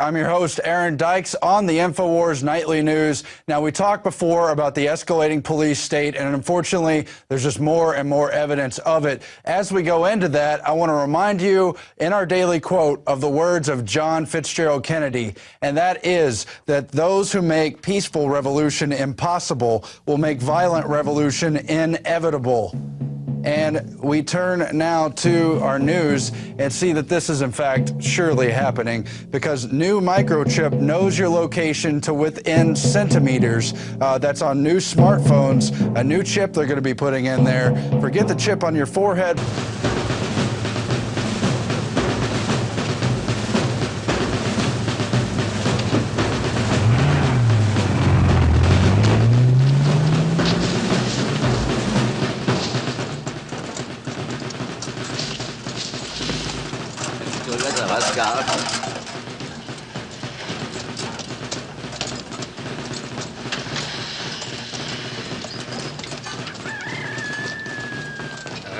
I'm your host, Aaron Dykes, on the INFOWARS Nightly News. Now, we talked before about the escalating police state, and unfortunately, there's just more and more evidence of it. As we go into that, I want to remind you in our daily quote of the words of John Fitzgerald Kennedy, and that is that those who make peaceful revolution impossible will make violent revolution inevitable. And we turn now to our news and see that this is in fact surely happening, because new microchip knows your location to within centimeters. That's on new smartphones, a new chip they're going to be putting in there. Forget the chip on your forehead.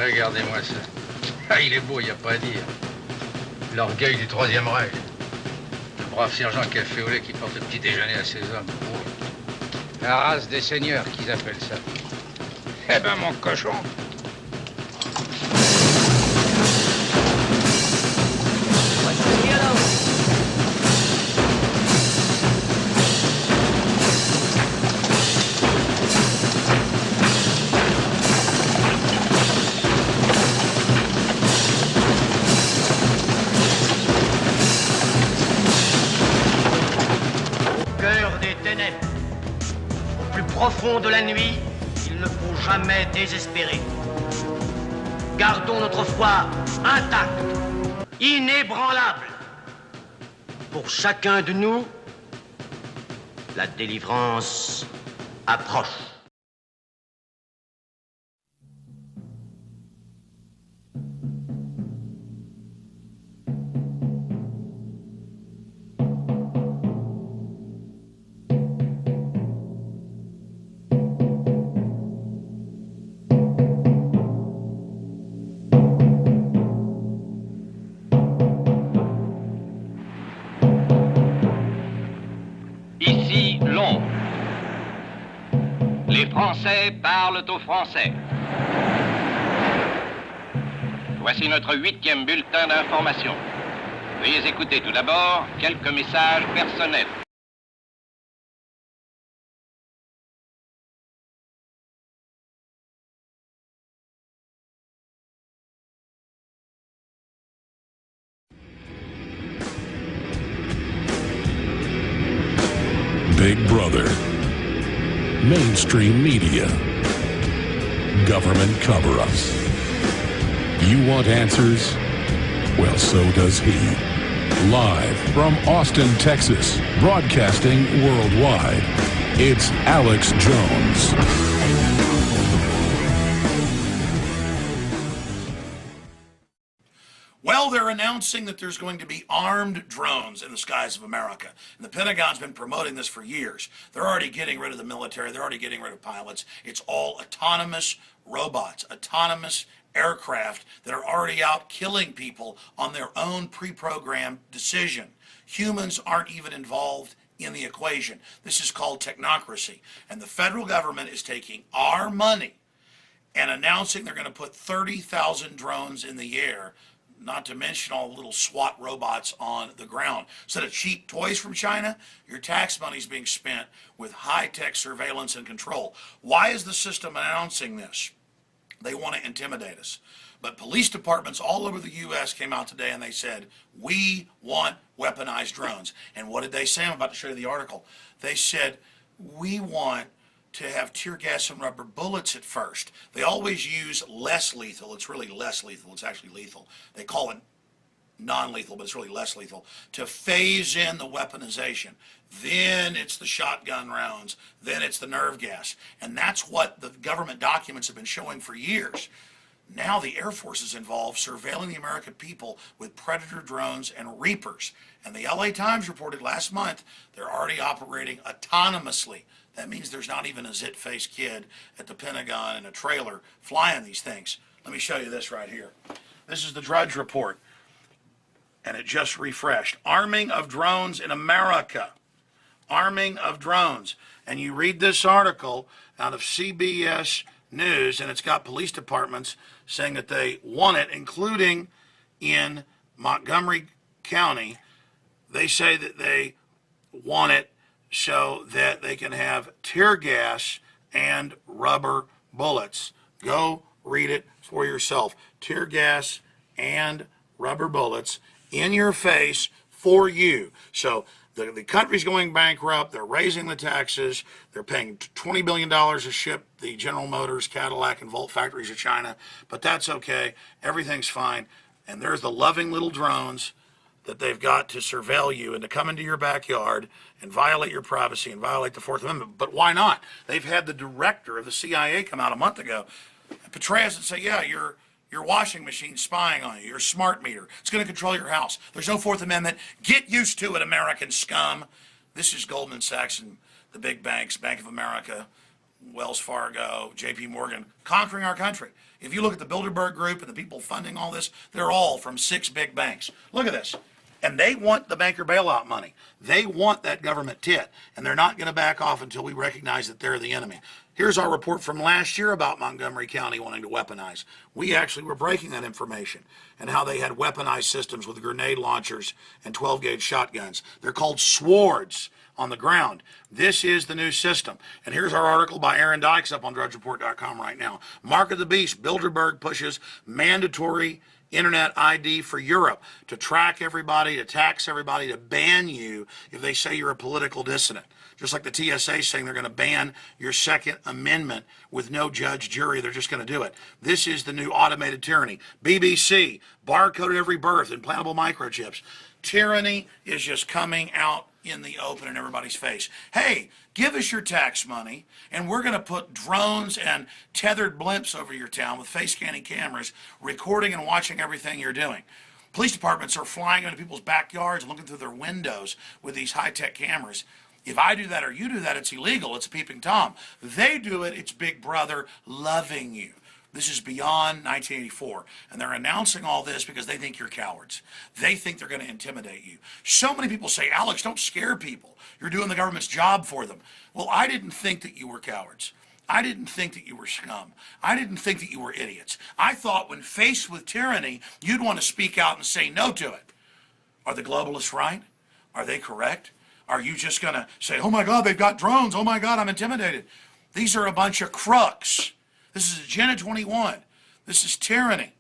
Regardez-moi ça. Ah, il est beau, il n'y a pas à dire. L'orgueil du Troisième Reich. Le brave sergent café au lait qui porte le petit déjeuner à ses hommes. Oh. La race des seigneurs qu'ils appellent ça. Eh ben, mon cochon. Profond de la nuit, il ne faut jamais désespérer. Gardons notre foi intacte, inébranlable. Pour chacun de nous, la délivrance approche. Les Français parlent aux Français. Voici notre 8e bulletin d'information. Veuillez écouter tout d'abord quelques messages personnels. Big Brother, mainstream media, government cover-ups. You want answers? Well, so does he. Live from Austin, Texas, broadcasting worldwide, it's Alex Jones. Well, they're announcing that there's going to be armed drones in the skies of America. And the Pentagon's been promoting this for years. They're already getting rid of the military. They're already getting rid of pilots. It's all autonomous robots, autonomous aircraft that are already out killing people on their own pre-programmed decision. Humans aren't even involved in the equation. This is called technocracy. And the federal government is taking our money and announcing they're going to put 30,000 drones in the air, not to mention all the little SWAT robots on the ground. Instead of cheap toys from China, your tax money is being spent with high-tech surveillance and control. Why is the system announcing this? They want to intimidate us. But police departments all over the U.S. came out today and they said, we want weaponized drones. And what did they say? I'm about to show you the article. They said, we want to have tear gas and rubber bullets at first. They always use less lethal. It's really less lethal. It's actually lethal. They call it non-lethal, but it's really less lethal, to phase in the weaponization. Then it's the shotgun rounds. Then it's the nerve gas. And that's what the government documents have been showing for years. Now the Air Force is involved, surveilling the American people with Predator drones and Reapers. And the LA Times reported last month they're already operating autonomously. That means there's not even a zit-faced kid at the Pentagon in a trailer flying these things. Let me show you this right here. This is the Drudge Report, and it just refreshed. Arming of drones in America. Arming of drones. And you read this article out of CBS News, and it's got police departments saying that they want it, including in Montgomery County. They say that they want it so that they can have tear gas and rubber bullets. Go read it for yourself. Tear gas and rubber bullets in your face for you. So the country's going bankrupt. They're raising the taxes. They're paying $20 billion to ship the General Motors, Cadillac, and Volt factories to China. But that's okay. Everything's fine. And there's the loving little drones that they've got to surveil you and to come into your backyard and violate your privacy and violate the Fourth Amendment. But why not? They've had the director of the CIA come out a month ago, Petraeus, and say, yeah, your washing machine spying on you, your smart meter. It's going to control your house. There's no Fourth Amendment. Get used to it, American scum. This is Goldman Sachs and the big banks, Bank of America, Wells Fargo, J.P. Morgan, conquering our country. If you look at the Bilderberg Group and the people funding all this, they're all from 6 big banks. Look at this. And they want the banker bailout money. They want that government tit. And they're not going to back off until we recognize that they're the enemy. Here's our report from last year about Montgomery County wanting to weaponize. We actually were breaking that information and how they had weaponized systems with grenade launchers and 12-gauge shotguns. They're called swords on the ground. This is the new system. And here's our article by Aaron Dykes up on drudgereport.com right now. Mark of the Beast, Bilderberg pushes mandatory Internet ID for Europe to track everybody, to tax everybody, to ban you if they say you're a political dissident. Just like the TSA saying they're going to ban your Second Amendment with no judge, jury, they're just going to do it. This is the new automated tyranny. BBC, barcode at every birth, implantable microchips. Tyranny is just coming out in the open in everybody's face. Hey, give us your tax money, and we're going to put drones and tethered blimps over your town with face scanning cameras, recording and watching everything you're doing. Police departments are flying into people's backyards and looking through their windows with these high-tech cameras. If I do that or you do that, it's illegal. It's peeping Tom. They do it, it's Big Brother loving you. This is beyond 1984. And they're announcing all this because they think you're cowards. They think they're going to intimidate you. So many people say, Alex, don't scare people. You're doing the government's job for them. Well, I didn't think that you were cowards. I didn't think that you were scum. I didn't think that you were idiots. I thought when faced with tyranny, you'd want to speak out and say no to it. Are the globalists right? Are they correct? Are you just going to say, oh my God, they've got drones. Oh my God, I'm intimidated. These are a bunch of crooks. This is Agenda 21. This is tyranny.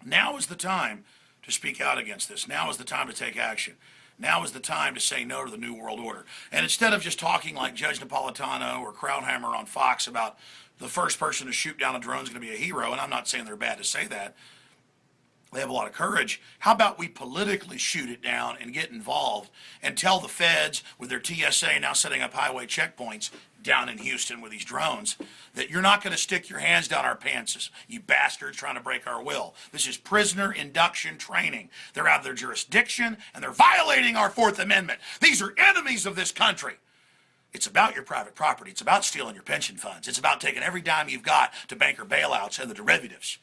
Now is the time to speak out against this. Now is the time to take action. Now is the time to say no to the New World Order. And instead of just talking like Judge Napolitano or Krauthammer on Fox about the first person to shoot down a drone is going to be a hero, and I'm not saying they're bad to say that, they have a lot of courage. How about we politically shoot it down and get involved and tell the feds with their TSA now setting up highway checkpoints down in Houston with these drones that you're not going to stick your hands down our pants, you bastards trying to break our will. This is prisoner induction training. They're out of their jurisdiction and they're violating our Fourth Amendment. These are enemies of this country. It's about your private property. It's about stealing your pension funds. It's about taking every dime you've got to banker bailouts and the derivatives.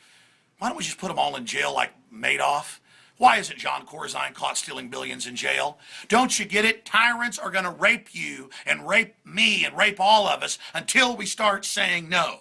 Why don't we just put them all in jail like Madoff? Why isn't John Corzine caught stealing billions in jail? Don't you get it? Tyrants are going to rape you and rape me and rape all of us until we start saying no.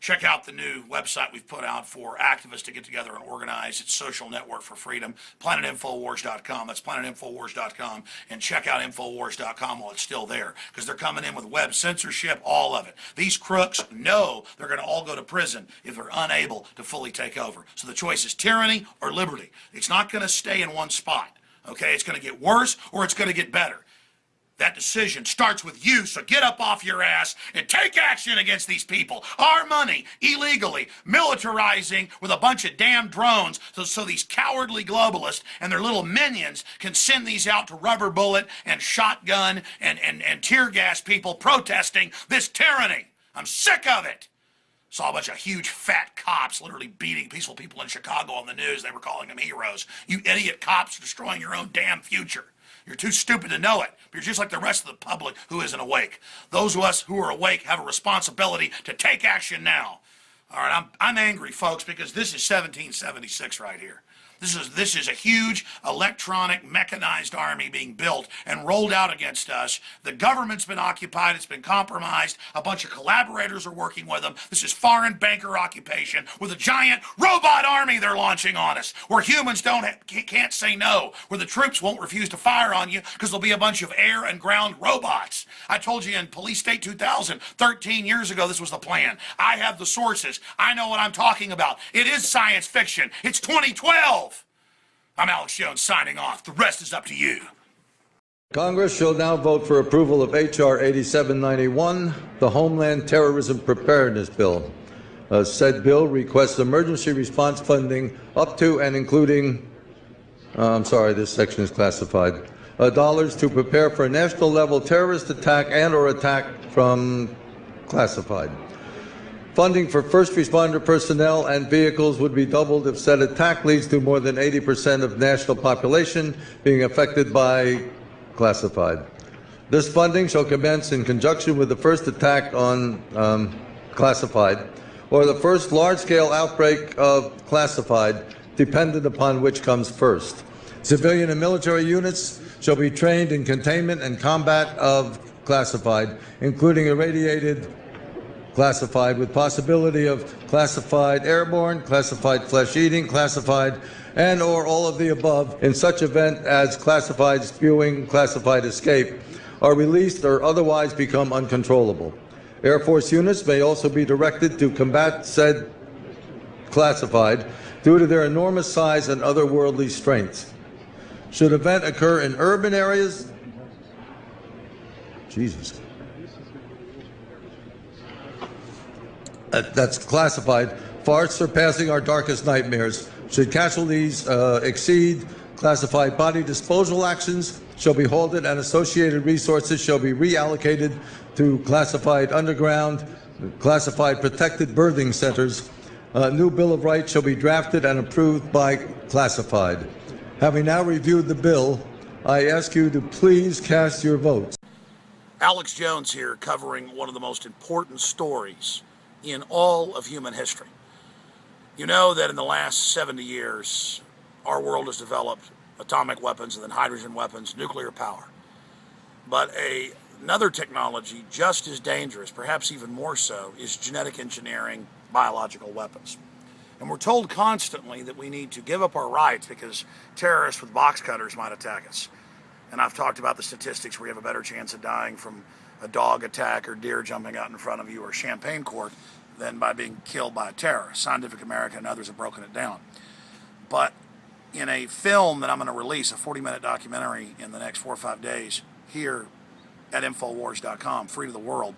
Check out the new website we've put out for activists to get together and organize. It's Social Network for Freedom, planetinfowars.com. That's planetinfowars.com. And check out infowars.com while it's still there, because they're coming in with web censorship, all of it. These crooks know they're going to all go to prison if they're unable to fully take over. So the choice is tyranny or liberty. It's not going to stay in one spot. Okay, it's going to get worse or it's going to get better. That decision starts with you, so get up off your ass and take action against these people. Our money, illegally, militarizing with a bunch of damn drones so these cowardly globalists and their little minions can send these out to rubber bullet and shotgun and tear gas people protesting this tyranny. I'm sick of it. Saw a bunch of huge fat cops literally beating peaceful people in Chicago on the news. They were calling them heroes. You idiot cops are destroying your own damn future. You're too stupid to know it. But you're just like the rest of the public who isn't awake. Those of us who are awake have a responsibility to take action now. All right, I'm angry, folks, because this is 1776 right here. This is a huge electronic mechanized army being built and rolled out against us. The government's been occupied. It's been compromised. A bunch of collaborators are working with them. This is foreign banker occupation with a giant robot army they're launching on us, where humans can't say no, where the troops won't refuse to fire on you because there'll be a bunch of air and ground robots. I told you in Police State 2000, 13 years ago, this was the plan. I have the sources. I know what I'm talking about. It is science fiction. It's 2012. I'm Alex Jones signing off. The rest is up to you. Congress shall now vote for approval of H.R. 8791, the Homeland Terrorism Preparedness Bill. Said bill requests emergency response funding up to and including, this section is classified, dollars to prepare for a national level terrorist attack and or attack from classified. Funding for first responder personnel and vehicles would be doubled if said attack leads to more than 80% of national population being affected by classified. This funding shall commence in conjunction with the first attack on classified or the first large-scale outbreak of classified, dependent upon which comes first. Civilian and military units shall be trained in containment and combat of classified, including irradiated classified, with possibility of classified airborne, classified flesh-eating, classified, and or all of the above in such event as classified spewing, classified escape, are released or otherwise become uncontrollable. Air Force units may also be directed to combat said classified due to their enormous size and otherworldly strengths. Should event occur in urban areas, that's classified, far surpassing our darkest nightmares. Should casualties exceed classified, body disposal actions shall be halted and associated resources shall be reallocated to classified underground, classified protected birthing centers. A new Bill of Rights shall be drafted and approved by classified. Having now reviewed the bill, I ask you to please cast your votes. Alex Jones here, covering one of the most important stories in all of human history. You know that in the last 70 years, our world has developed atomic weapons and then hydrogen weapons, nuclear power. But another technology just as dangerous, perhaps even more so, is genetic engineering biological weapons. And we're told constantly that we need to give up our rights because terrorists with box cutters might attack us. And I've talked about the statistics where you have a better chance of dying from a dog attack or deer jumping out in front of you or champagne cork than by being killed by a terrorist. Scientific American and others have broken it down. But in a film that I'm going to release, a 40-minute documentary in the next 4 or 5 days here at INFOWARS.com, free to the world,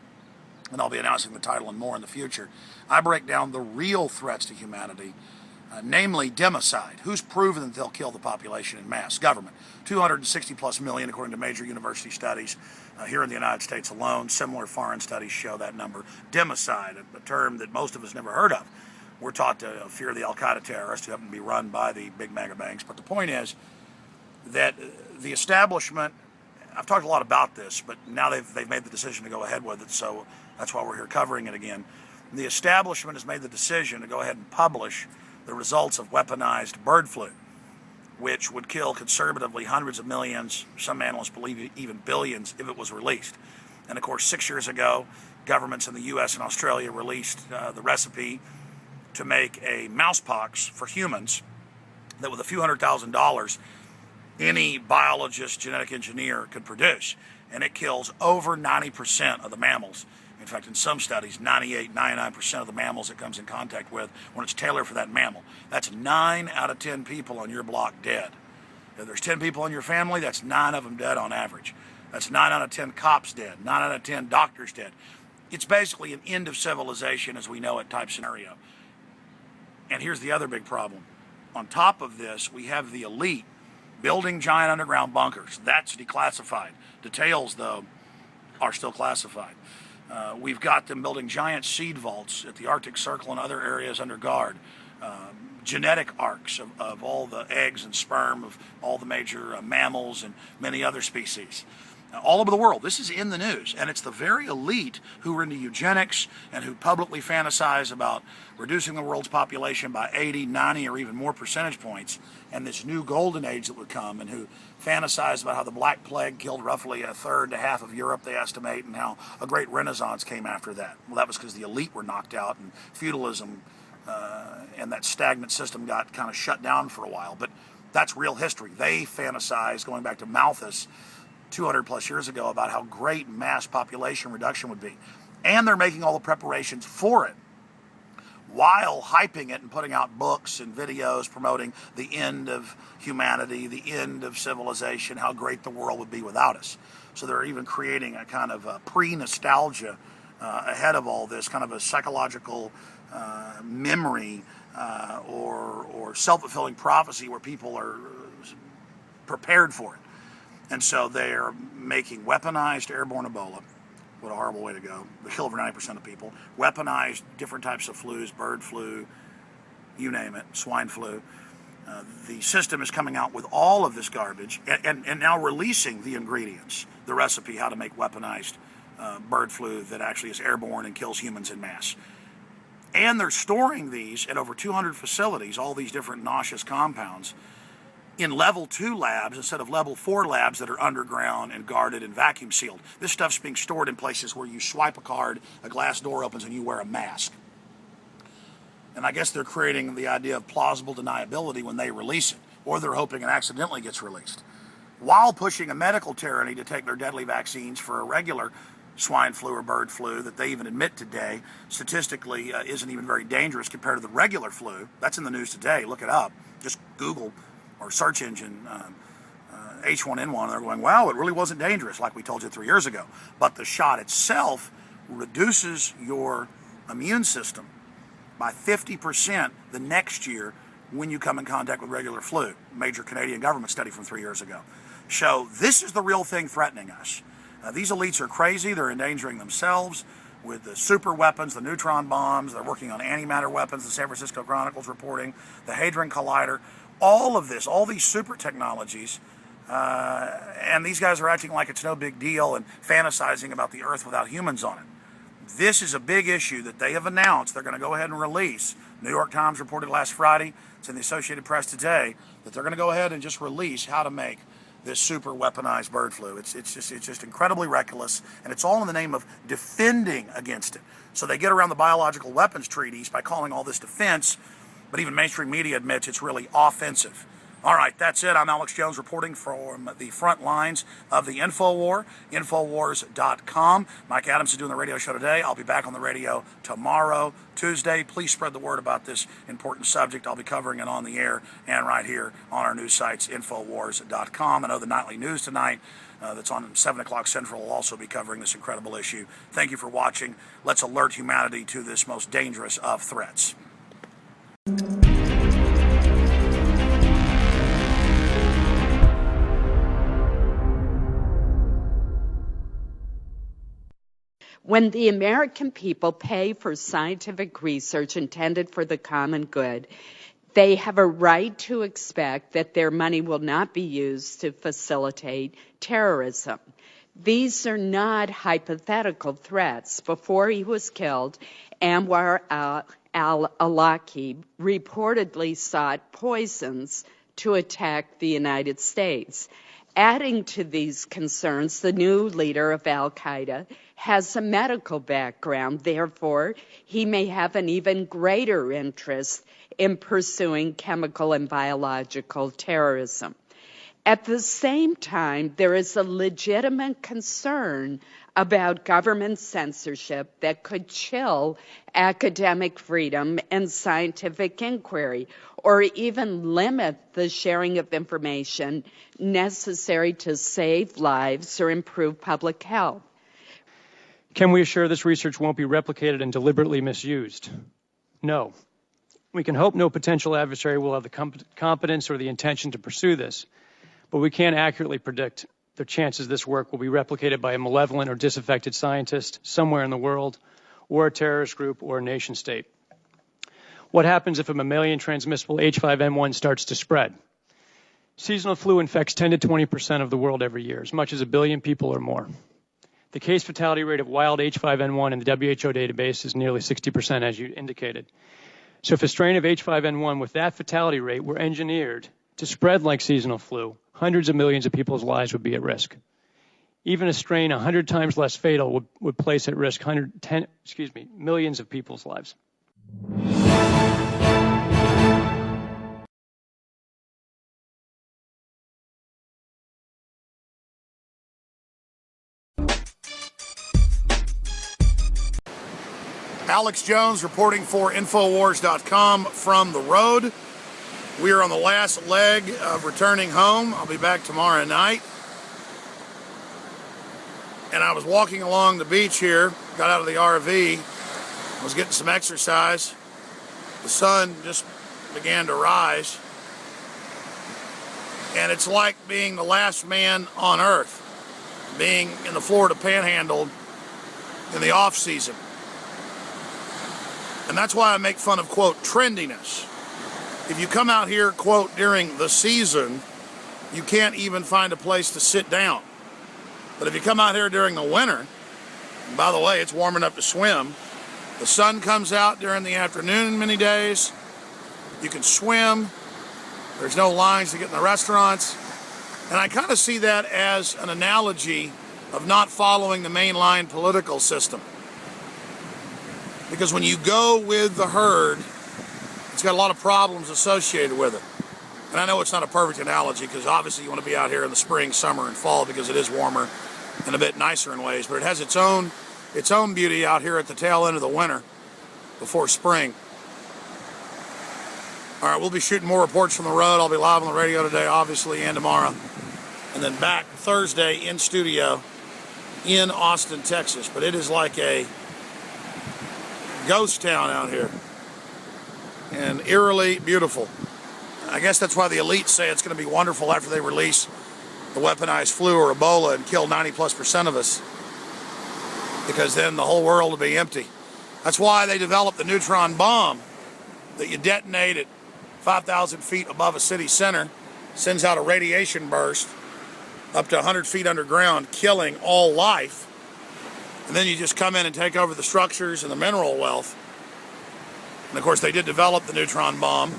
and I'll be announcing the title and more in the future, I break down the real threats to humanity, namely democide. Who's proven that they'll kill the population in mass? Government. 260 plus million according to major university studies here in the United States alone. Similar foreign studies show that number. Democide, a term that most of us never heard of. We're taught to fear the Al-Qaeda terrorists who happen to be run by the big mega banks. But the point is that the establishment, I've talked a lot about this, but now they've made the decision to go ahead with it, so that's why we're here covering it again. The establishment has made the decision to go ahead and publish the results of weaponized bird flu, which would kill conservatively hundreds of millions, some analysts believe even billions, if it was released. And of course, 6 years ago, governments in the US and Australia released the recipe to make a mousepox for humans that with a few $100,000, any biologist, genetic engineer could produce. And it kills over 90% of the mammals. In fact, in some studies, 98, 99% of the mammals it comes in contact with when it's tailored for that mammal. That's 9 out of 10 people on your block dead. If there's 10 people in your family, that's 9 of them dead on average. That's 9 out of 10 cops dead, 9 out of 10 doctors dead. It's basically an end of civilization as we know it type scenario. And here's the other big problem. On top of this, we have the elite building giant underground bunkers. That's declassified. Details, though, are still classified. We've got them building giant seed vaults at the Arctic Circle and other areas under guard. Genetic arcs of all the eggs and sperm of all the major mammals and many other species. All over the world. This is in the news, and it's the very elite who are into eugenics and who publicly fantasize about reducing the world's population by 80, 90, or even more percentage points, and this new golden age that would come, and who fantasize about how the Black Plague killed roughly a third to half of Europe, they estimate, and how a great renaissance came after that. Well, that was because the elite were knocked out, and feudalism and that stagnant system got kind of shut down for a while. But that's real history. They fantasize, going back to Malthus, 200 plus years ago, about how great mass population reduction would be. And they're making all the preparations for it while hyping it and putting out books and videos promoting the end of humanity, the end of civilization, how great the world would be without us. So they're even creating a kind of a pre-nostalgia ahead of all this, kind of a psychological memory or self-fulfilling prophecy where people are prepared for it. And so they're making weaponized airborne Ebola. What a horrible way to go. They kill over 90% of people. Weaponized different types of flus, bird flu, you name it, swine flu. The system is coming out with all of this garbage and now releasing the ingredients, the recipe, how to make weaponized bird flu that actually is airborne and kills humans in mass. And they're storing these at over 200 facilities, all these different nauseous compounds, in level 2 labs instead of level 4 labs that are underground and guarded and vacuum sealed. This stuff's being stored in places where you swipe a card, a glass door opens, and you wear a mask. And I guess they're creating the idea of plausible deniability when they release it, or they're hoping it accidentally gets released, while pushing a medical tyranny to take their deadly vaccines for a regular swine flu or bird flu that they even admit today statistically isn't even very dangerous compared to the regular flu. That's in the news today. Look it up. Just Google or search engine H1N1. They're going, wow, it really wasn't dangerous like we told you 3 years ago. But the shot itself reduces your immune system by 50% the next year when you come in contact with regular flu. Major Canadian government study from 3 years ago. So this is the real thing threatening us. These elites are crazy. They're endangering themselves with the super weapons, the neutron bombs. They're working on antimatter weapons, the San Francisco Chronicle's reporting, the Hadron Collider. All of this, all these super technologies, and these guys are acting like it's no big deal and fantasizing about the Earth without humans on it. This is a big issue that they have announced they're going to go ahead and release. New York Times reported last Friday, it's in the Associated Press today, that they're going to go ahead and just release how to make this super weaponized bird flu. It's just incredibly reckless, and it's all in the name of defending against it. So they get around the biological weapons treaties by calling all this defense, but even mainstream media admits it's really offensive. All right, that's it. I'm Alex Jones reporting from the front lines of the InfoWar, INFOWARS.com. Mike Adams is doing the radio show today. I'll be back on the radio tomorrow, Tuesday. Please spread the word about this important subject. I'll be covering it on the air and right here on our news sites, InfoWars.com. I know the nightly news tonight that's on 7 o'clock Central will also be covering this incredible issue. Thank you for watching. Let's alert humanity to this most dangerous of threats. When the American people pay for scientific research intended for the common good, they have a right to expect that their money will not be used to facilitate terrorism. These are not hypothetical threats. Before he was killed, Anwar al-Awlaki reportedly sought poisons to attack the United States. Adding to these concerns, the new leader of al-Qaeda has a medical background. Therefore, he may have an even greater interest in pursuing chemical and biological terrorism. At the same time, there is a legitimate concern about government censorship that could chill academic freedom and scientific inquiry, or even limit the sharing of information necessary to save lives or improve public health. Can we assure this research won't be replicated and deliberately misused? No. We can hope no potential adversary will have the competence or the intention to pursue this, but we can't accurately predict the chances this work will be replicated by a malevolent or disaffected scientist somewhere in the world, or a terrorist group, or a nation state. What happens if a mammalian transmissible H5N1 starts to spread? Seasonal flu infects 10 to 20% of the world every year, as much as 1 billion people or more. The case fatality rate of wild H5N1 in the WHO database is nearly 60%, as you indicated. So if a strain of H5N1 with that fatality rate were engineered to spread like seasonal flu, hundreds of millions of people's lives would be at risk. Even a strain 100 times less fatal would place at risk millions of people's lives. Alex Jones reporting for InfoWars.com from the road. We are on the last leg of returning home. I'll be back tomorrow night. And I was walking along the beach here, got out of the RV, was getting some exercise. The sun just began to rise. And it's like being the last man on Earth, being in the Florida Panhandle in the off season. And that's why I make fun of, quote, trendiness. If you come out here, quote, during the season, you can't even find a place to sit down. But if you come out here during the winter, and by the way, it's warm enough to swim, the sun comes out during the afternoon many days, you can swim, there's no lines to get in the restaurants, and I kind of see that as an analogy of not following the mainline political system. Because when you go with the herd, it's got a lot of problems associated with it. And I know it's not a perfect analogy because obviously you want to be out here in the spring, summer, and fall because it is warmer and a bit nicer in ways. But it has its own beauty out here at the tail end of the winter before spring. All right, we'll be shooting more reports from the road. I'll be live on the radio today, obviously, and tomorrow. And then back Thursday in studio in Austin, Texas. But it is like a ghost town out here and eerily beautiful. I guess that's why the elites say it's going to be wonderful after they release the weaponized flu or Ebola and kill 90+% of us, because then the whole world will be empty. That's why they developed the neutron bomb that you detonate at 5,000 feet above a city center, sends out a radiation burst up to 100 feet underground, killing all life. And then you just come in and take over the structures and the mineral wealth. And of course, they did develop the neutron bomb.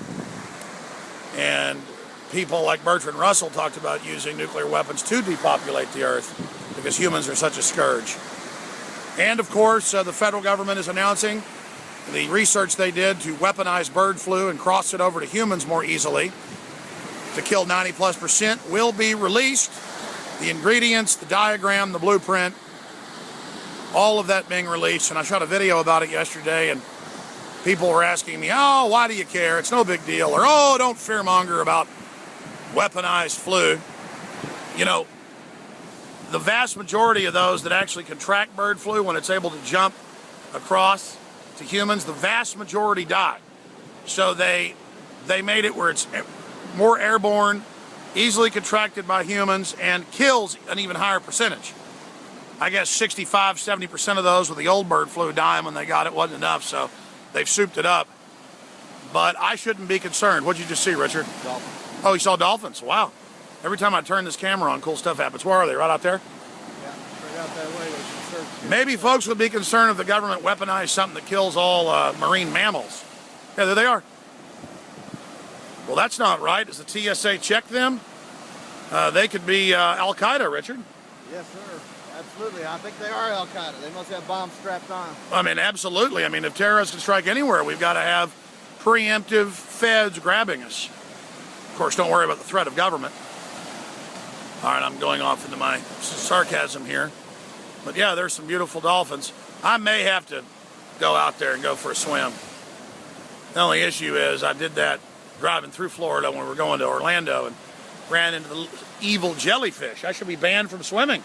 And people like Bertrand Russell talked about using nuclear weapons to depopulate the Earth because humans are such a scourge. And of course, the federal government is announcing the research they did to weaponize bird flu and cross it over to humans more easily to kill 90+% will be released. The ingredients, the diagram, the blueprint, all of that being released. And I shot a video about it yesterday, and people were asking me, oh, why do you care? It's no big deal. Or, oh, don't fearmonger about weaponized flu. You know, the vast majority of those that actually contract bird flu when it's able to jump across to humans, the vast majority die. So they made it where it's more airborne, easily contracted by humans, and kills an even higher percentage. I guess 65, 70% of those with the old bird flu dying when they got it wasn't enough, so they've souped it up. But I shouldn't be concerned. What'd you just see, Richard? Dolphins. Oh, you saw dolphins? Wow. Every time I turn this camera on, cool stuff happens. Where are they? Right out there? Yeah, straight out that way. They should search. Maybe folks would be concerned if the government weaponized something that kills all marine mammals. Yeah, there they are. Well, that's not right. Does the TSA check them? They could be Al-Qaeda, Richard. Yes, sir. Absolutely. I think they are Al-Qaeda. They must have bombs strapped on. I mean, absolutely. I mean, if terrorists can strike anywhere, we've got to have preemptive feds grabbing us. Of course, don't worry about the threat of government. All right, I'm going off into my sarcasm here. But yeah, there's some beautiful dolphins. I may have to go out there and go for a swim. The only issue is I did that driving through Florida when we were going to Orlando and ran into the evil jellyfish. I should be banned from swimming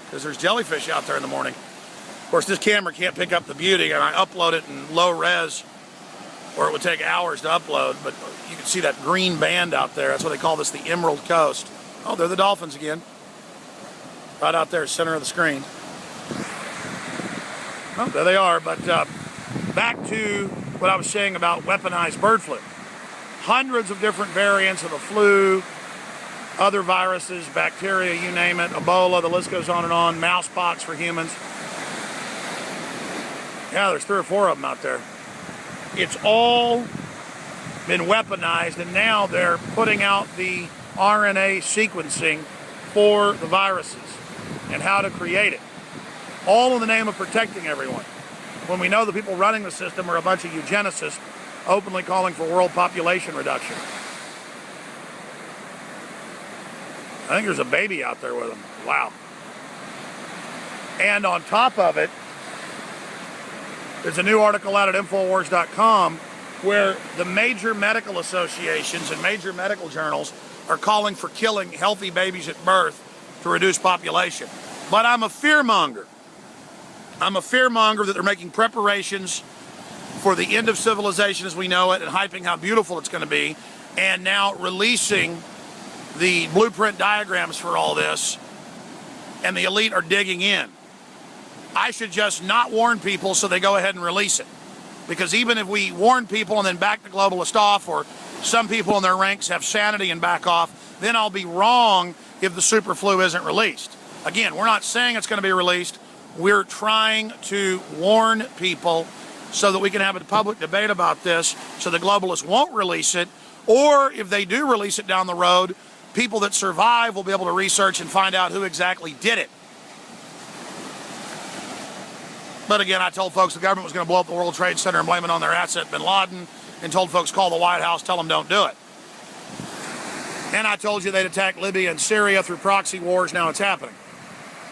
because there's jellyfish out there in the morning. Of course, this camera can't pick up the beauty, and I upload it in low res, or it would take hours to upload, but you can see that green band out there. That's what they call this, the Emerald Coast. Oh, they're the dolphins again. right out there, center of the screen. Oh, there they are. But back to what I was saying about weaponized bird flu. Hundreds of different variants of the flu, other viruses, bacteria, you name it, Ebola, the list goes on and on, mouse pox for humans. Yeah, there's 3 or 4 of them out there. It's all been weaponized, and now they're putting out the RNA sequencing for the viruses and how to create it, all in the name of protecting everyone, when we know the people running the system are a bunch of eugenicists openly calling for world population reduction. I think there's a baby out there with them. Wow. And on top of it, there's a new article out at INFOWARS.com where the major medical associations and major medical journals are calling for killing healthy babies at birth to reduce population. But I'm a fearmonger. I'm a fearmonger that they're making preparations for the end of civilization as we know it and hyping how beautiful it's going to be, and now releasing the blueprint diagrams for all this, and the elite are digging in. I should just not warn people so they go ahead and release it. Because even if we warn people and then back the globalist off, or some people in their ranks have sanity and back off, then I'll be wrong if the super flu isn't released. Again, we're not saying it's going to be released. We're trying to warn people so that we can have a public debate about this so the globalists won't release it. Or if they do release it down the road, people that survive will be able to research and find out who exactly did it. But again, I told folks the government was going to blow up the World Trade Center and blame it on their asset, bin Laden, and told folks call the White House, tell them don't do it. And I told you they'd attack Libya and Syria through proxy wars. Now it's happening.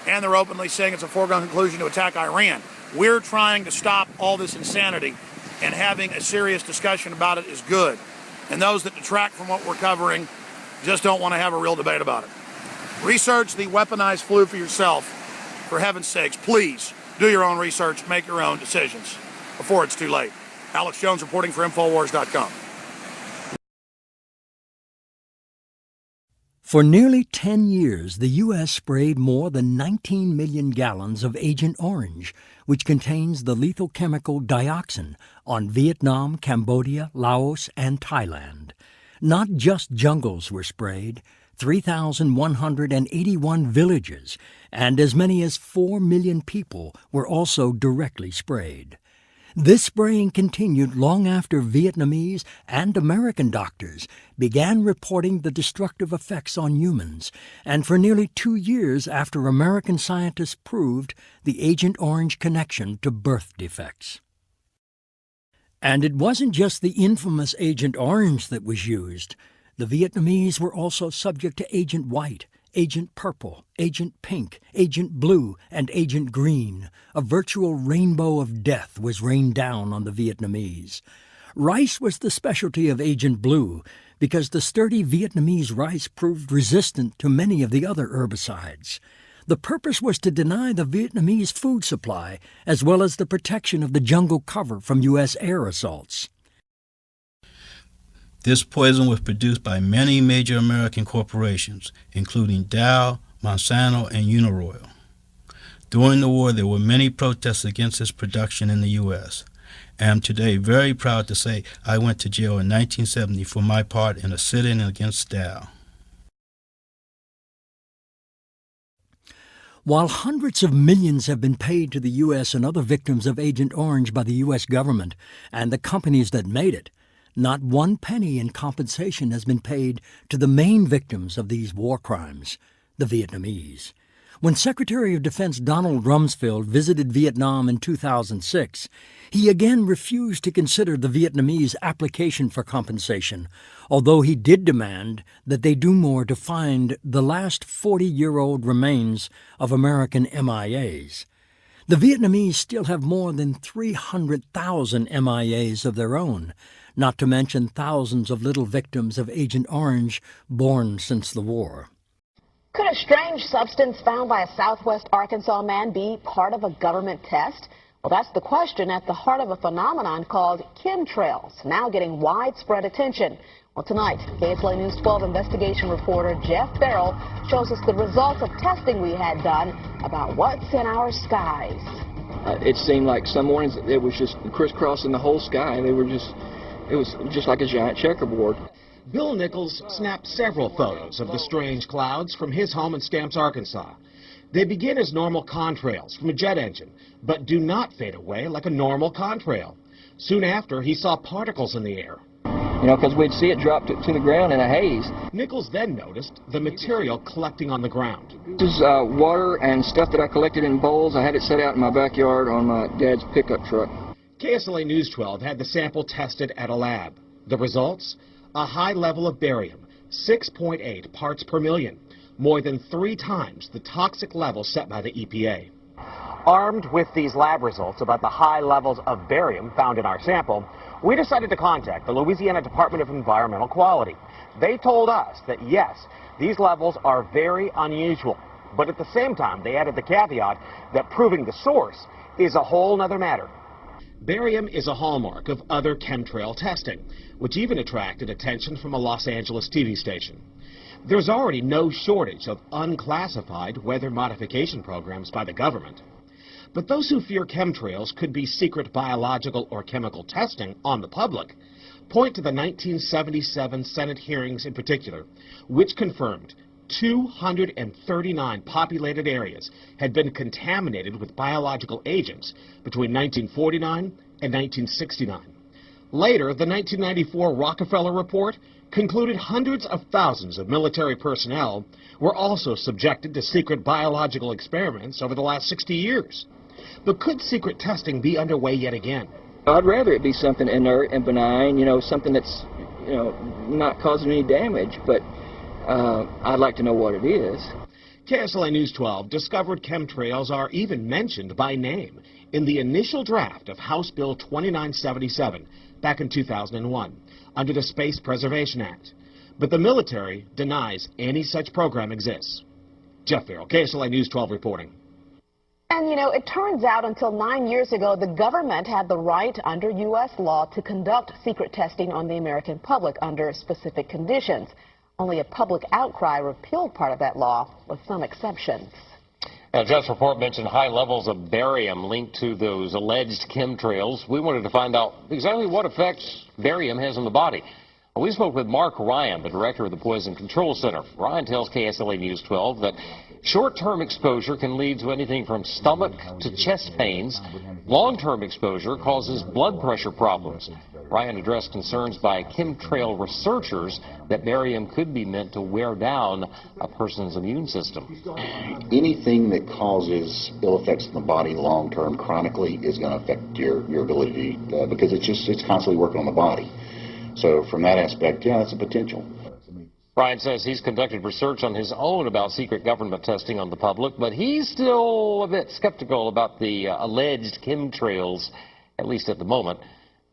And they're openly saying it's a foregone conclusion to attack Iran. We're trying to stop all this insanity, and having a serious discussion about it is good. And those that detract from what we're covering just don't want to have a real debate about it. Research the weaponized flu for yourself. For heaven's sakes, please do your own research, make your own decisions before it's too late. Alex Jones reporting for InfoWars.com. For nearly 10 years, the U.S. sprayed more than 19 million gallons of Agent Orange, which contains the lethal chemical dioxin, on Vietnam, Cambodia, Laos, and Thailand. Not just jungles were sprayed, 3,181 villages and as many as 4 million people were also directly sprayed. This spraying continued long after Vietnamese and American doctors began reporting the destructive effects on humans, and for nearly 2 years after American scientists proved the Agent Orange connection to birth defects. And it wasn't just the infamous Agent Orange that was used. The Vietnamese were also subject to Agent White, Agent Purple, Agent Pink, Agent Blue, and Agent Green. A virtual rainbow of death was rained down on the Vietnamese. Rice was the specialty of Agent Blue because the sturdy Vietnamese rice proved resistant to many of the other herbicides. The purpose was to deny the Vietnamese food supply as well as the protection of the jungle cover from U.S. air assaults. This poison was produced by many major American corporations, including Dow, Monsanto, and Uniroyal. During the war, there were many protests against its production in the U.S. I am today very proud to say I went to jail in 1970 for my part in a sit-in against Dow. While hundreds of millions have been paid to the U.S. and other victims of Agent Orange by the U.S. government and the companies that made it, not 1 penny in compensation has been paid to the main victims of these war crimes, the Vietnamese. When Secretary of Defense Donald Rumsfeld visited Vietnam in 2006, he again refused to consider the Vietnamese application for compensation, although he did demand that they do more to find the last 40-year-old remains of American MIAs. The Vietnamese still have more than 300,000 MIAs of their own, not to mention thousands of little victims of Agent Orange born since the war. Could a strange substance found by a southwest Arkansas man be part of a government test? Well, that's the question at the heart of a phenomenon called chemtrails, now getting widespread attention. Well, tonight, KSLA News 12 investigation reporter Jeff Farrell shows us the results of testing we had done about what's in our skies. It seemed like some mornings it was just crisscrossing the whole sky. It was just like a giant checkerboard. Bill Nichols snapped several photos of the strange clouds from his home in Stamps, Arkansas. They begin as normal contrails from a jet engine, but do not fade away like a normal contrail. Soon after, he saw particles in the air. You know, because we'd see it drop to the ground in a haze. Nichols then noticed the material collecting on the ground. This is water and stuff that I collected in bowls. I had it set out in my backyard on my dad's pickup truck. KSLA News 12 had the sample tested at a lab. The results? A high level of barium, 6.8 parts per million, more than 3 times the toxic level set by the EPA. Armed with these lab results about the high levels of barium found in our sample, we decided to contact the Louisiana Department of Environmental Quality. They told us that yes, these levels are very unusual, but at the same time they added the caveat that proving the source is a whole nother matter. Barium is a hallmark of other chemtrail testing, which even attracted attention from a Los Angeles TV station. There's already no shortage of unclassified weather modification programs by the government. But those who fear chemtrails could be secret biological or chemical testing on the public point to the 1977 Senate hearings in particular, which confirmed 239 populated areas had been contaminated with biological agents between 1949 and 1969. Later, the 1994 Rockefeller Report concluded hundreds of thousands of military personnel were also subjected to secret biological experiments over the last 60 years. But could secret testing be underway yet again? I'd rather it be something inert and benign, you know, something that's, you know, not causing any damage, but I'd like to know what it is. KSLA News 12 discovered chemtrails are even mentioned by name in the initial draft of House Bill 2977 back in 2001 under the Space Preservation Act. But the military denies any such program exists. Jeff Farrell, KSLA News 12 reporting. And, you know, it turns out until 9 years ago, the government had the right under U.S. law to conduct secret testing on the American public under specific conditions. Only a public outcry repealed part of that law, with some exceptions. Now, Jeff's report mentioned high levels of barium linked to those alleged chemtrails. We wanted to find out exactly what effects barium has on the body. We spoke with Mark Ryan, the director of the Poison Control Center. Ryan tells KSLA News 12 that short-term exposure can lead to anything from stomach to chest pains. Long-term exposure causes blood pressure problems. Ryan addressed concerns by chemtrail researchers that barium could be meant to wear down a person's immune system. Anything that causes ill effects in the body long-term chronically is going to affect your ability because it's constantly working on the body. So from that aspect, yeah, that's a potential. Ryan says he's conducted research on his own about secret government testing on the public, but he's still a bit skeptical about the alleged chemtrails, at least at the moment,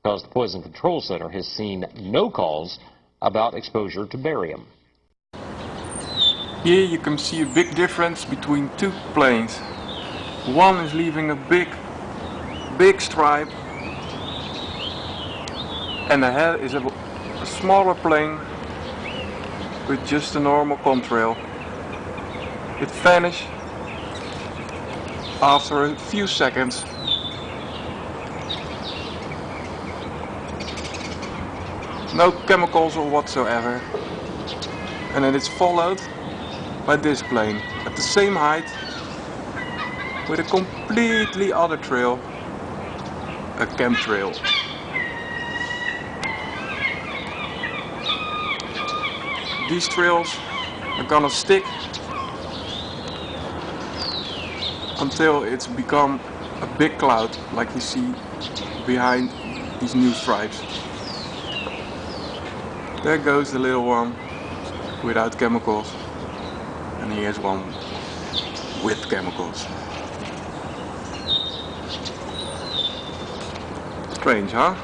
because the Poison Control Center has seen no calls about exposure to barium. Here you can see a big difference between two planes. One is leaving a big stripe, and ahead is a smaller plane with just a normal contrail. It vanished after a few seconds. No chemicals or whatsoever. And then it's followed by this plane at the same height with a completely other trail, a chemtrail. These trails are gonna stick until it's become a big cloud like you see behind these new stripes. There goes the little one without chemicals, and here's one with chemicals. Strange, huh?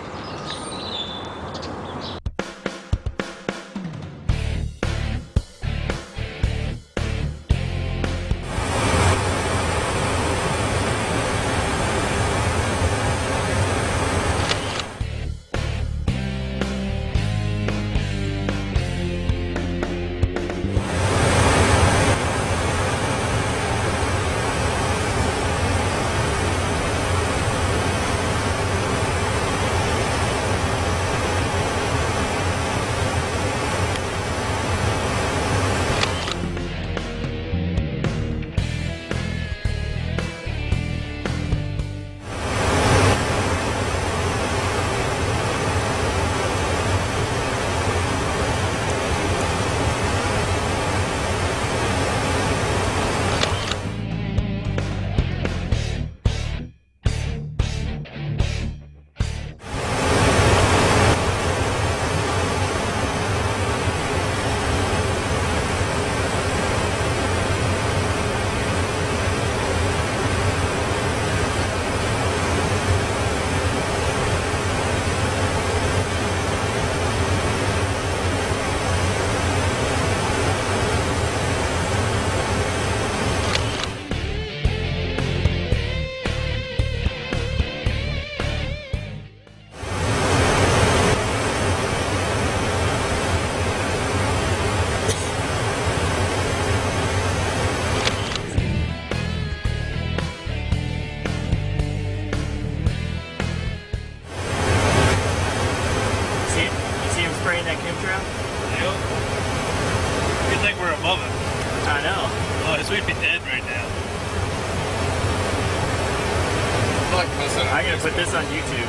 Look, listen. I'm going to put this on YouTube.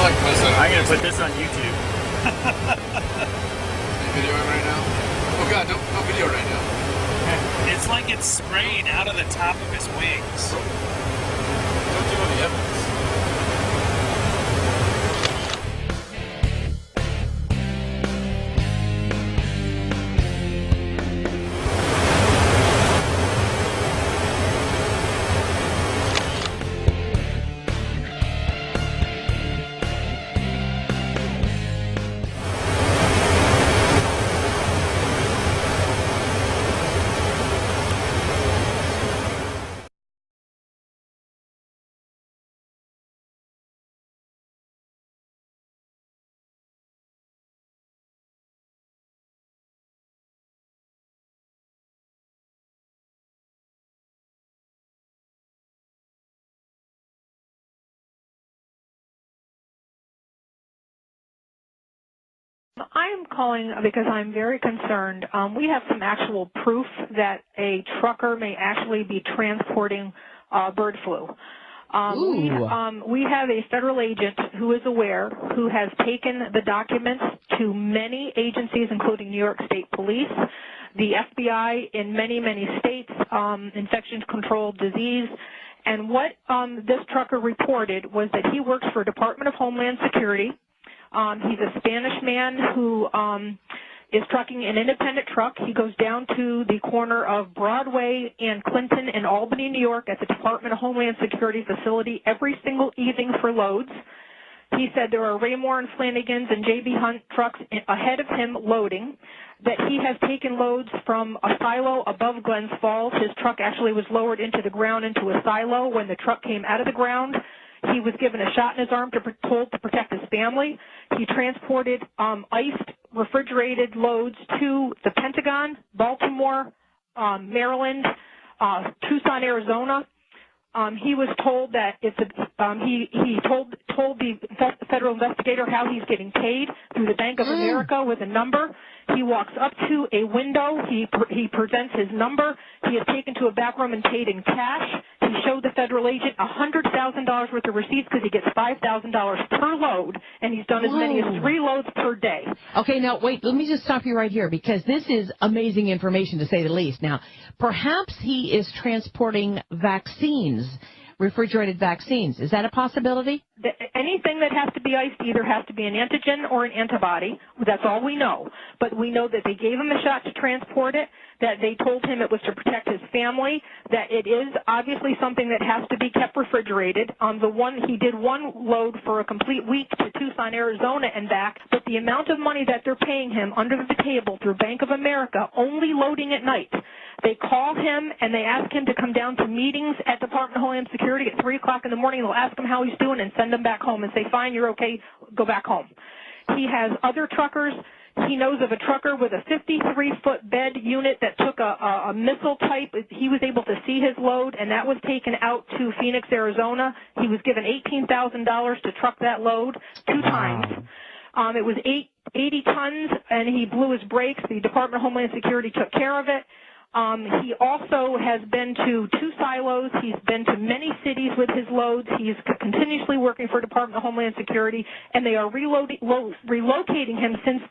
Look, listen. I'm going to put this on YouTube. You videoing right now? Oh, God, don't video right now. It's like it's spraying out of the top of his wings. Don't give him the evidence. I am calling because I'm very concerned. We have some actual proof that a trucker may actually be transporting bird flu. We have a federal agent who is aware, who has taken the documents to many agencies, including New York State Police, the FBI in many, many states, infection control disease. And what this trucker reported was that he works for Department of Homeland Security. He's a Spanish man who is trucking an independent truck. He goes down to the corner of Broadway and Clinton in Albany, New York at the Department of Homeland Security facility every single evening for loads. He said there are Raymore and Flanagan's and J.B. Hunt trucks ahead of him loading, that he has taken loads from a silo above Glens Falls. His truck actually was lowered into the ground into a silo. When the truck came out of the ground, he was given a shot in his arm told to protect his family. He transported iced, refrigerated loads to the Pentagon, Baltimore, Maryland, Tucson, Arizona. He was told that he told the federal investigator how he's getting paid through the Bank of America with a number. He walks up to a window. He presents his number. He is taken to a back room and paid in cash. He showed the federal agent $100,000 worth of receipts because he gets $5,000 per load, and he's done as many as 3 loads per day. Okay, now wait, let me just stop you right here because this is amazing information to say the least. Now, perhaps he is transporting vaccines, refrigerated vaccines. Is that a possibility? Anything that has to be iced either has to be an antigen or an antibody. That's all we know. But we know that they gave him a shot to transport it, that they told him it was to protect his family, that it is obviously something that has to be kept refrigerated. He did 1 load for a complete week to Tucson, Arizona and back, but the amount of money that they're paying him under the table through Bank of America, only loading at night. They call him and they ask him to come down to meetings at Department of Homeland Security at 3 o'clock in the morning. They'll ask him how he's doing and send him back home and say, fine, you're okay, go back home. He has other truckers. He knows of a trucker with a 53-foot bed unit that took a missile type. He was able to see his load, and that was taken out to Phoenix, Arizona. He was given $18,000 to truck that load 2 times. It was 80 tons, and he blew his brakes. The Department of Homeland Security took care of it. He also has been to 2 silos. He's been to many cities with his loads. He's continuously working for Department of Homeland Security, and they are relocating him since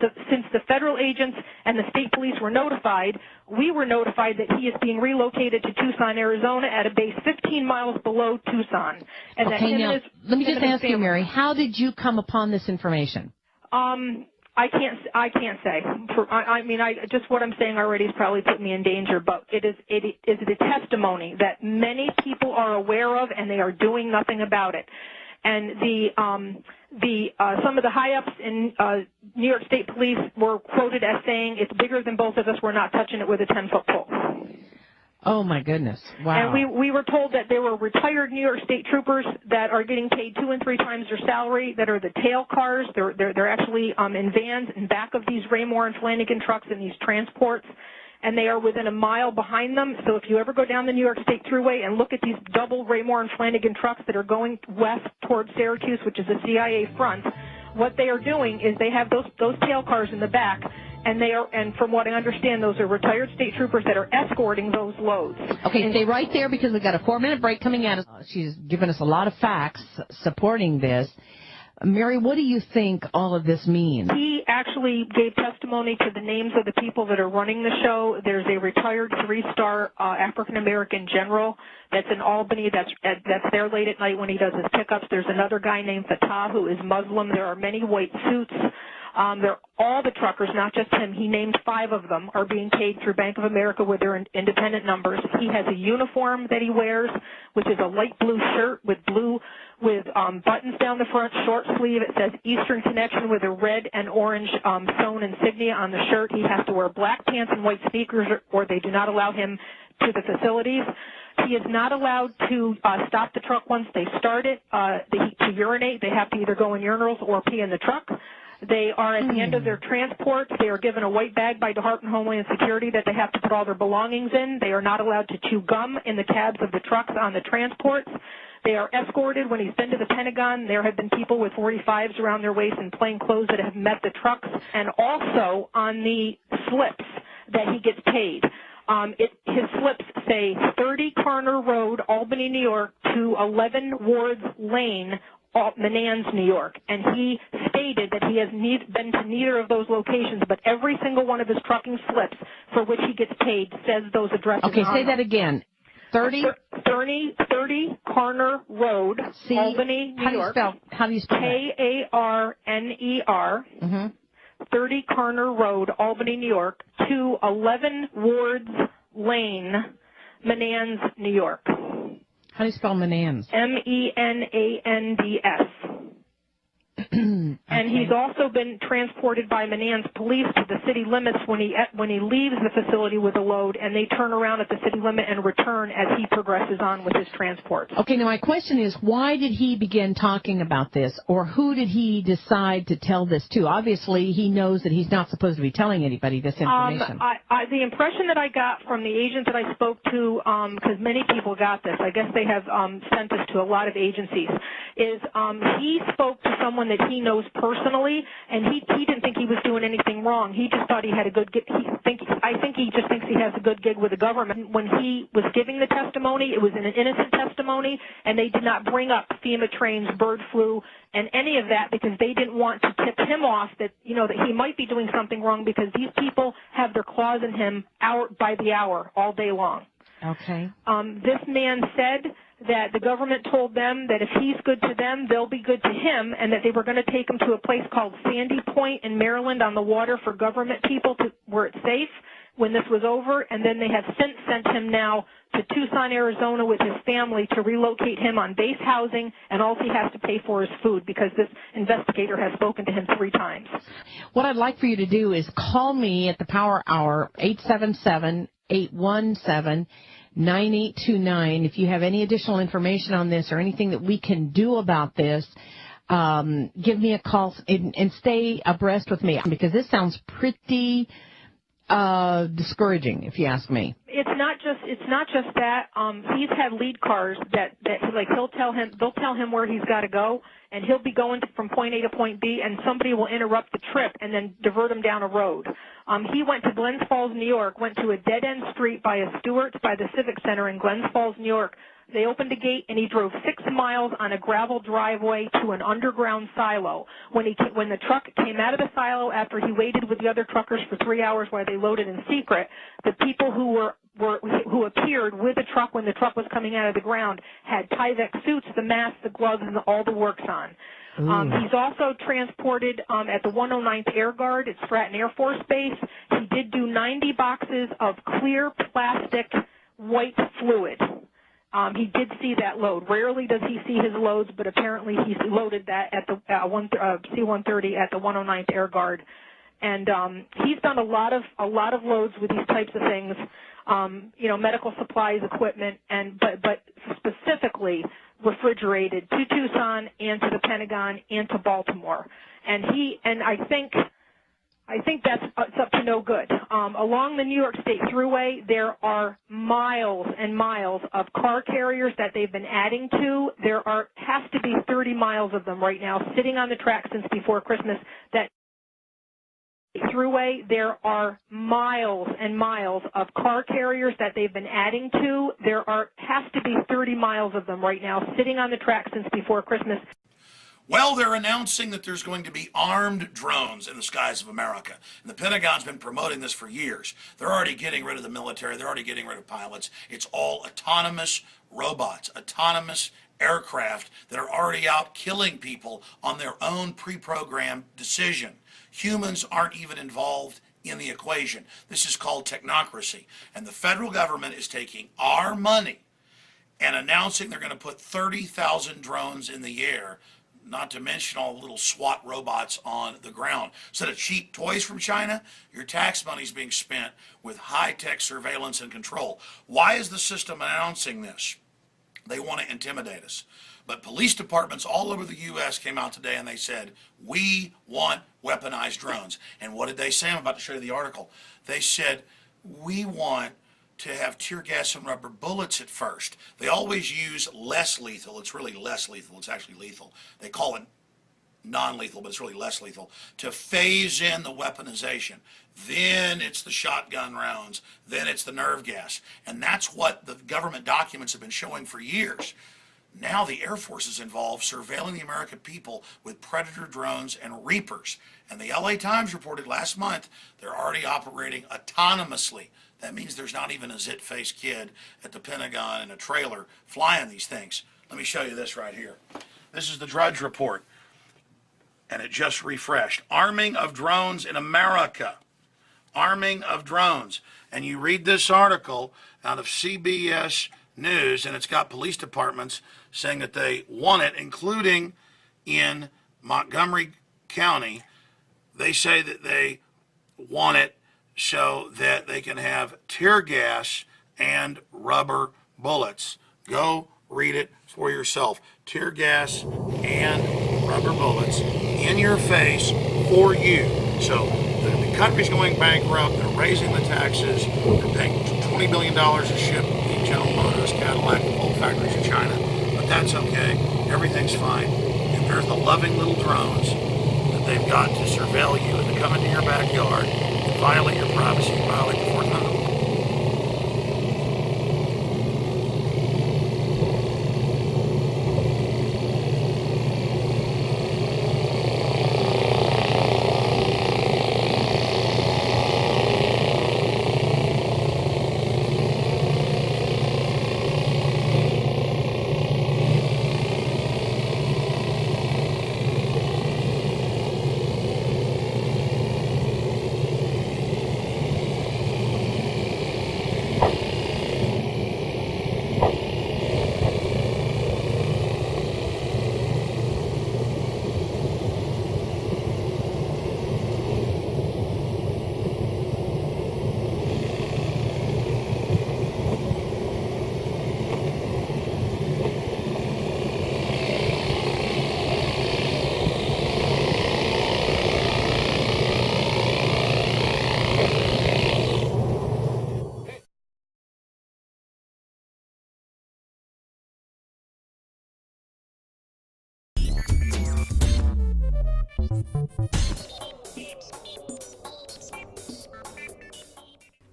the federal agents and the state police were notified. We were notified that he is being relocated to Tucson, Arizona at a base 15 miles below Tucson. And okay, now, let me just ask you, Mary, how did you come upon this information? I can't say. Just what I'm saying already has probably put me in danger, but it is a testimony that many people are aware of, and they are doing nothing about it. And some of the high-ups in New York State Police were quoted as saying, "It's bigger than both of us. We're not touching it with a 10-foot pole." Oh, my goodness. Wow. And we were told that there were retired New York State troopers that are getting paid 2 and 3 times their salary, that are the tail cars. They're actually in vans in back of these Raymore and Flanagan trucks in these transports, and they are within a mile behind them. So if you ever go down the New York State Thruway and look at these double Raymore and Flanagan trucks that are going west towards Syracuse, which is the CIA front, what they are doing is they have those tail cars in the back, and from what I understand, those are retired state troopers that are escorting those loads. Okay, stay right there because we've got a 4-minute break coming at us. She's given us a lot of facts supporting this. Mary, what do you think all of this means? He actually gave testimony to the names of the people that are running the show. There's a retired 3-star African-American general that's in Albany that's there late at night when he does his pickups. There's another guy named Fatah who is Muslim. There are many white suits. All the truckers, not just him, he named 5 of them, are being paid through Bank of America with their independent numbers. He has a uniform that he wears, which is a light blue shirt with buttons down the front, short sleeve. It says Eastern Connection with a red and orange sewn insignia on the shirt. He has to wear black pants and white sneakers or they do not allow him to the facilities. He is not allowed to stop the truck once they start it to urinate. They have to either go in urinals or pee in the truck. They are at the end of their transports. They are given a white bag by Department of Homeland Security that they have to put all their belongings in. They are not allowed to chew gum in the cabs of the trucks on the transports. They are escorted. When he's been to the Pentagon, there have been people with 45s around their waist in plain clothes that have met the trucks. And also on the slips that he gets paid. His slips say 30 Carner Road, Albany, New York, to 11 Wards Lane, Menands, New York, and he stated that he has been to neither of those locations, but every single one of his trucking slips for which he gets paid says those addresses. Okay, say that again. 30 Carner Road, Albany, New York. How do you spell Karner. 30 Carner Road, Albany, New York, to 11 Wards Lane, Menands, New York. How do you spell Menands? Menands. And he's also been transported by Menands police to the city limits when he leaves the facility with a load, and they turn around at the city limit and return as he progresses on with his transports. Okay, now my question is, why did he begin talking about this, or who did he decide to tell this to? Obviously, he knows that he's not supposed to be telling anybody this information. The impression that I got from the agent that I spoke to, because many people got this, I guess they have sent this to a lot of agencies, is he spoke to someone that he knows personally, and he didn't think he was doing anything wrong. He just thought he had a good gig. I think he just thinks he has a good gig with the government. When he was giving the testimony, it was an innocent testimony, and they did not bring up FEMA trains, bird flu, and any of that because they didn't want to tip him off that, that he might be doing something wrong because these people have their claws in him hour by the hour, all day long. Okay. This man said that the government told them that if he's good to them, they'll be good to him, and that they were going to take him to a place called Sandy Point in Maryland on the water for government people where it's safe when this was over, and then they have since sent him now to Tucson, Arizona with his family to relocate him on base housing, and all he has to pay for is food because this investigator has spoken to him 3 times. What I'd like for you to do is call me at the Power Hour, 877-817-9829. If you have any additional information on this or anything that we can do about this, give me a call and stay abreast with me because this sounds pretty discouraging, if you ask me. It's not just that. He's had lead cars that they'll tell him where he's got to go, and he'll be going from point A to point B, and somebody will interrupt the trip and then divert him down a road. He went to Glens Falls, New York, went to a dead-end street by a Stewart's by the Civic Center in Glens Falls, New York. They opened a gate, and he drove 6 miles on a gravel driveway to an underground silo. When the truck came out of the silo after he waited with the other truckers for 3 hours while they loaded in secret, the people who appeared with the truck when the truck was coming out of the ground had Tyvek suits, the mask, the gloves, and all the works on. He's also transported at the 109th Air Guard at Stratton Air Force Base. He did do 90 boxes of clear plastic white fluid. He did see that load. Rarely does he see his loads, but apparently he loaded that at the C-130 at the 109th Air Guard. And he's done a lot of loads with these types of things, medical supplies, equipment, but specifically refrigerated to Tucson and to the Pentagon and to Baltimore. And I think that's it's up to no good. Along the New York State Thruway, there are miles and miles of car carriers that they've been adding to. There has to be 30 miles of them right now sitting on the track since before Christmas that thruway, there are miles and miles of car carriers that they've been adding to. There has to be 30 miles of them right now sitting on the track since before Christmas. Well, they're announcing that there's going to be armed drones in the skies of America. And the Pentagon's been promoting this for years. They're already getting rid of the military. They're already getting rid of pilots. It's all autonomous robots, autonomous aircraft that are already out killing people on their own pre-programmed decision. Humans aren't even involved in the equation. This is called technocracy. And the federal government is taking our money and announcing they're going to put 30,000 drones in the air, not to mention all the little SWAT robots on the ground. Instead of cheap toys from China, your tax money is being spent with high-tech surveillance and control. Why is the system announcing this? They want to intimidate us. But police departments all over the U.S. came out today and they said, we want weaponized drones. And what did they say? I'm about to show you the article. They said, we want to have tear gas and rubber bullets at first. They always use less lethal. It's really less lethal. It's actually lethal. They call it non-lethal, but it's really less lethal, to phase in the weaponization. Then it's the shotgun rounds. Then it's the nerve gas. And that's what the government documents have been showing for years. Now the Air Force is involved surveilling the American people with Predator drones and Reapers. And the LA Times reported last month they're already operating autonomously. That means there's not even a zit-faced kid at the Pentagon in a trailer flying these things. Let me show you this right here. This is the Drudge Report, and it just refreshed. Arming of drones in America. Arming of drones. And you read this article out of CBS News, and it's got police departments saying that they want it, including in Montgomery County. They say that they want it so that they can have tear gas and rubber bullets. Go read it for yourself. Tear gas and rubber bullets in your face for you. So the country's going bankrupt. They're raising the taxes. They're paying $20 billion to ship General Motors, Cadillac, and coal factories in China. But that's okay. Everything's fine. And there's the loving little drones that they've got to surveil you and to come into your backyard and violate your privacy and violate the Fourth Amendment.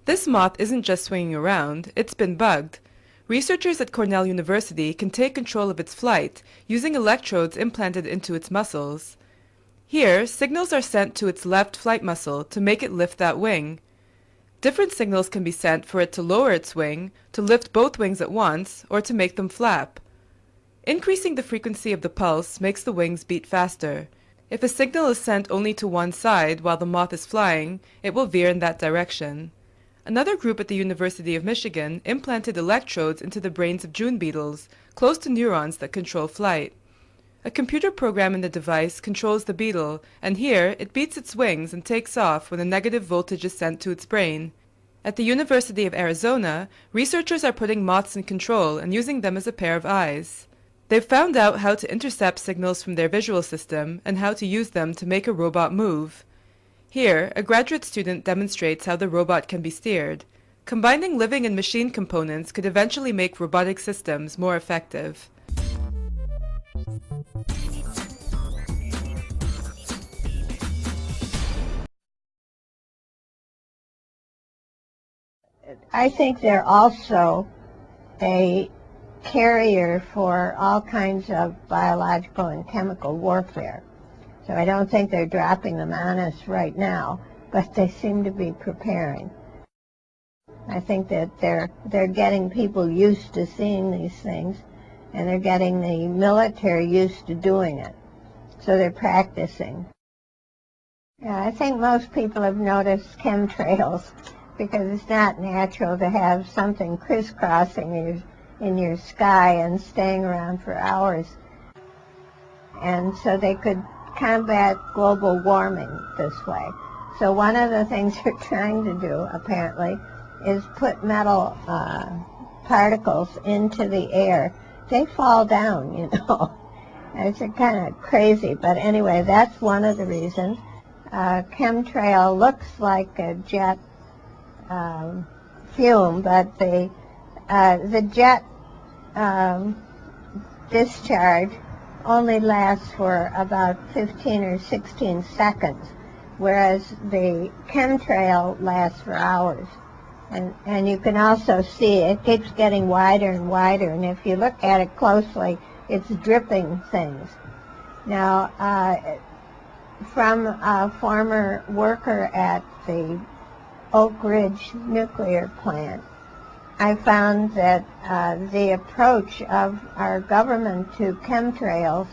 This moth isn't just swinging around, it's been bugged. Researchers at Cornell University can take control of its flight using electrodes implanted into its muscles. Here, signals are sent to its left flight muscle to make it lift that wing. Different signals can be sent for it to lower its wing, to lift both wings at once, or to make them flap. Increasing the frequency of the pulse makes the wings beat faster. If a signal is sent only to one side while the moth is flying, it will veer in that direction. Another group at the University of Michigan implanted electrodes into the brains of June beetles, close to neurons that control flight. A computer program in the device controls the beetle, and here it beats its wings and takes off when a negative voltage is sent to its brain. At the University of Arizona, researchers are putting moths in control and using them as a pair of eyes. They've found out how to intercept signals from their visual system and how to use them to make a robot move. Here, a graduate student demonstrates how the robot can be steered. Combining living and machine components could eventually make robotic systems more effective. I think they're also a carrier for all kinds of biological and chemical warfare. So I don't think they're dropping them on us right now, but they seem to be preparing. I think that they're getting people used to seeing these things, and they're getting the military used to doing it. So they're practicing. Yeah, I think most people have noticed chemtrails because it's not natural to have something crisscrossing in your sky and staying around for hours. And so they could combat global warming this way. So one of the things they're trying to do, apparently, is put metal particles into the air. They fall down, you know. It's kind of crazy, but anyway, that's one of the reasons. Chemtrail looks like a jet fume, but the jet discharge only lasts for about 15 or 16 seconds, whereas the chemtrail lasts for hours. And you can also see it keeps getting wider and wider, and if you look at it closely, it's dripping things. Now, from a former worker at the Oak Ridge nuclear plant, I found that the approach of our government to chemtrails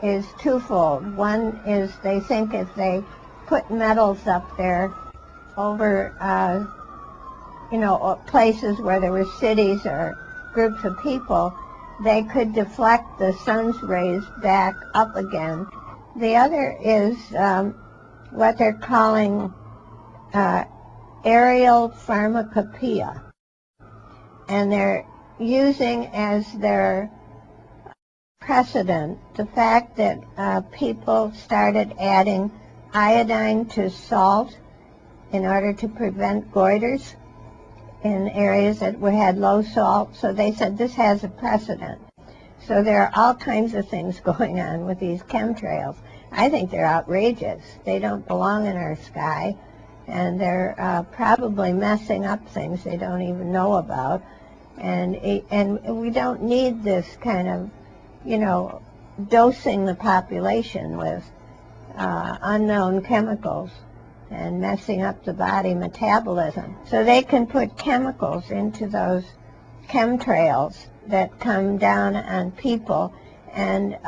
is twofold. One is they think if they put metals up there over places where there were cities or groups of people, they could deflect the sun's rays back up again. The other is what they're calling aerial pharmacopoeia. And they're using as their precedent the fact that people started adding iodine to salt in order to prevent goiters in areas that had low salt. So they said this has a precedent. So there are all kinds of things going on with these chemtrails. I think they're outrageous. They don't belong in our sky, and they're probably messing up things they don't even know about. And we don't need this kind of, dosing the population with unknown chemicals and messing up the body metabolism. So they can put chemicals into those chemtrails that come down on people and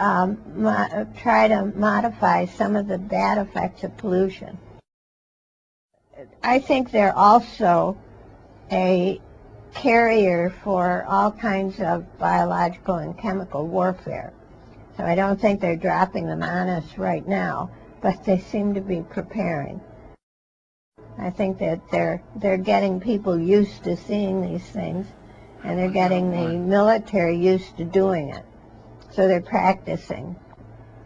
try to modify some of the bad effects of pollution. I think they're also a carrier for all kinds of biological and chemical warfare. So I don't think they're dropping them on us right now, but they seem to be preparing. I think that they're getting people used to seeing these things, and they're getting the military used to doing it. So they're practicing,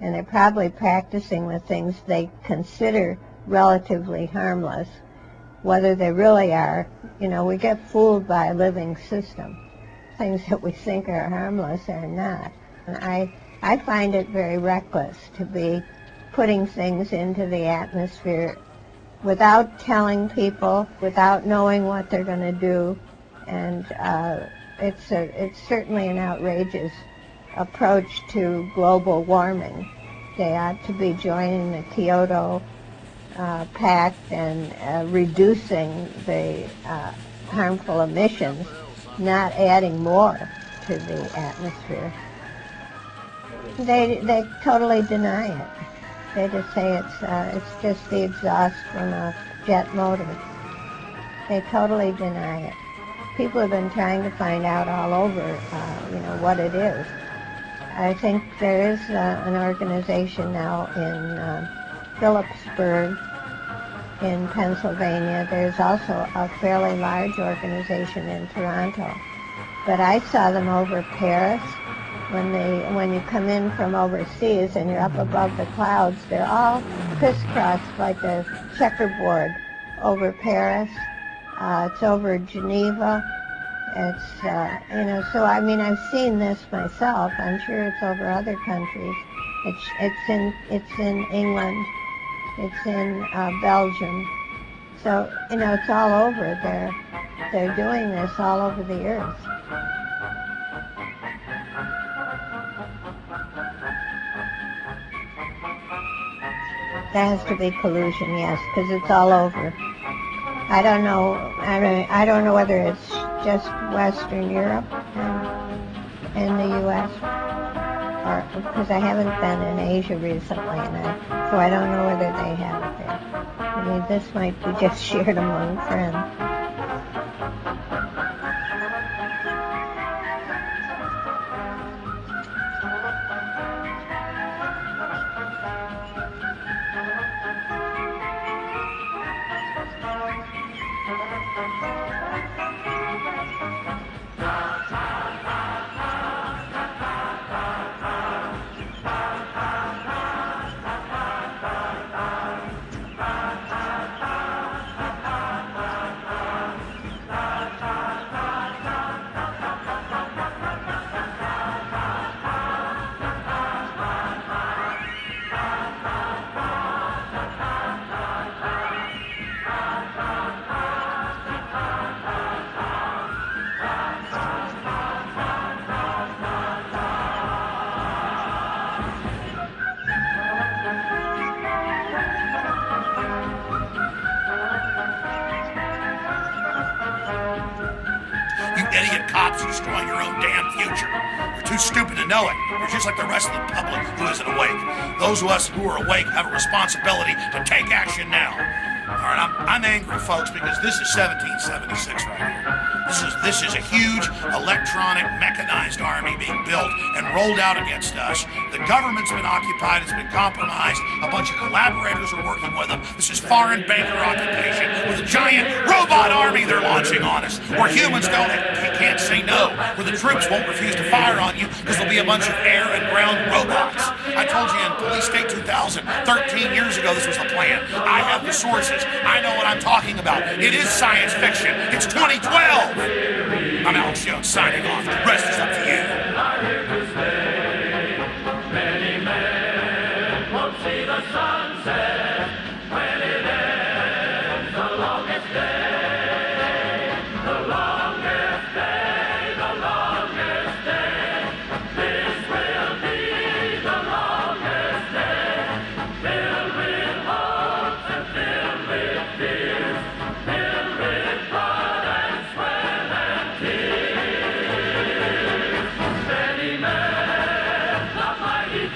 and they're probably practicing with things they consider relatively harmless. Whether they really are, we get fooled by a living system. Things that we think are harmless are not. And I find it very reckless to be putting things into the atmosphere without telling people, without knowing what they're going to do. And it's certainly an outrageous approach to global warming. They ought to be joining the Kyoto Pact and reducing the harmful emissions, not adding more to the atmosphere. They totally deny it. They just say it's just the exhaust from a jet motor. They totally deny it. People have been trying to find out all over, what it is. I think there is an organization now in Phillipsburg in Pennsylvania. There's also a fairly large organization in Toronto. But I saw them over Paris. When you come in from overseas and you're up above the clouds, they're all crisscrossed like a checkerboard over Paris. It's over Geneva. It's, so I mean, I've seen this myself. I'm sure it's over other countries. It's in England. It's in Belgium. So, it's all over there. They're doing this all over the earth. There has to be collusion, yes, because it's all over. I don't know. I don't know whether it's just Western Europe and the U.S. or because I haven't been in Asia recently, so I don't know whether they have it there. I mean, this might be just shared among friends. Idiot cops are destroying your own damn future. You're too stupid to know it. You're just like the rest of the public who isn't awake. Those of us who are awake have a responsibility to take action now. All right, I'm angry, folks, because this is 1776 right here. This is a huge electronic mechanized army being built and rolled out against us. The government's been occupied, it's been compromised. A bunch of collaborators are working with them. This is foreign banker occupation with a giant robot army they're launching on us, where humans can't say no, where the troops won't refuse to fire on you because there'll be a bunch of air and ground robots. I told you in Police State 2000, 13 years ago, this was the plan. I have the sources. I know what I'm talking about. It is science fiction. It's 2012. I'm Alex Jones signing off. The rest is up to you. Many men won't see the sunset when it ends. The longest day, the longest day, the longest day. This will be the longest day, filled with hopes and filled with fears, filled with blood and sweat and tears. Many men, the mighty